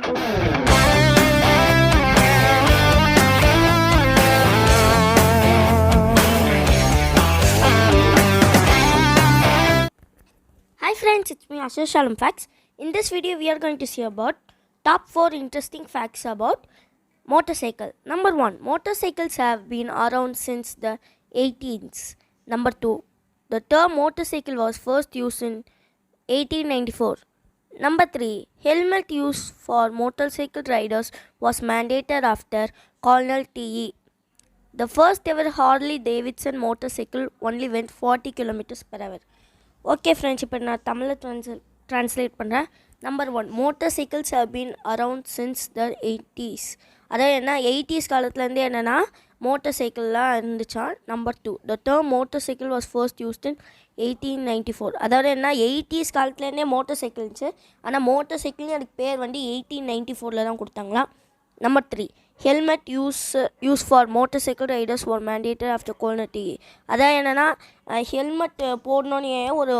Hi friends, it's me Ashish Shalom Facts. In this video, we are going to see about top 4 interesting facts about motorcycle. Number 1, motorcycles have been around since the 18th. Number 2, the term motorcycle was first used in 1894. Number 3, helmet use for motorcycle riders was mandated after Colonel T.E. The first ever Harley Davidson motorcycle only went 40 kilometers per hour. Okay friends, இப்போ நான் தமிழில் translate பண்ணுறேன். Number 1, motorcycles have been around since the 80s. அதாவது என்ன, 80s காலத்துலேருந்தே என்னென்னா மோட்டர் சைக்கிள்லாம் இருந்துச்சான். Number 2, the term motorcycle was first used in 1894. அதாவது என்ன, 80s காலத்துலேருந்தே மோட்டர் சைக்கிள் இருந்துச்சு. ஆனால் மோட்டர் சைக்கிள்னு அதுக்கு பேர் வந்து 1894 தான் கொடுத்தாங்களாம். Number 3, helmet use for motor cycle riders for mandated after colonel T. அதான் என்னென்னா, ஹெல்மெட் போடணுன்னே ஒரு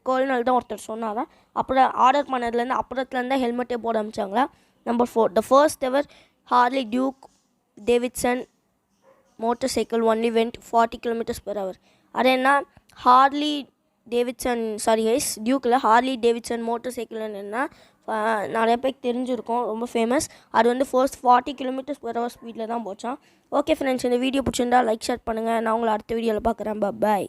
கோல்னர் தான் ஒருத்தர் சொன்னாங்க. அப்புறம் ஆர்டர் பண்ணதுலேருந்து அப்புறத்துலேருந்து ஹெல்மெட்டே போட ஆரம்பிச்சாங்களா. Number 4, the first ever Harley Duke Davidson motor cycle only went 40 kilometres per hour. அது என்ன, ஹார்லி டேவிட்சன் மோட்டர் சைக்கிள் என்னென்னா நிறைய பேருக்கு தெரிஞ்சிருக்கும், ரொம்ப ஃபேமஸ். அது வந்து ஃபர்ஸ்ட் 40 கிலோமீட்டர்ஸ் பெர் ஹவர் ஸ்பீடில் தான் போச்சான். ஓகே ஃப்ரெண்ட்ஸ், இந்த வீடியோ பிடிச்சிருந்தா லைக் ஷேர் பண்ணுங்கள். நான் உங்களை அடுத்த வீடியோவில் பார்க்குறேன். பாய்.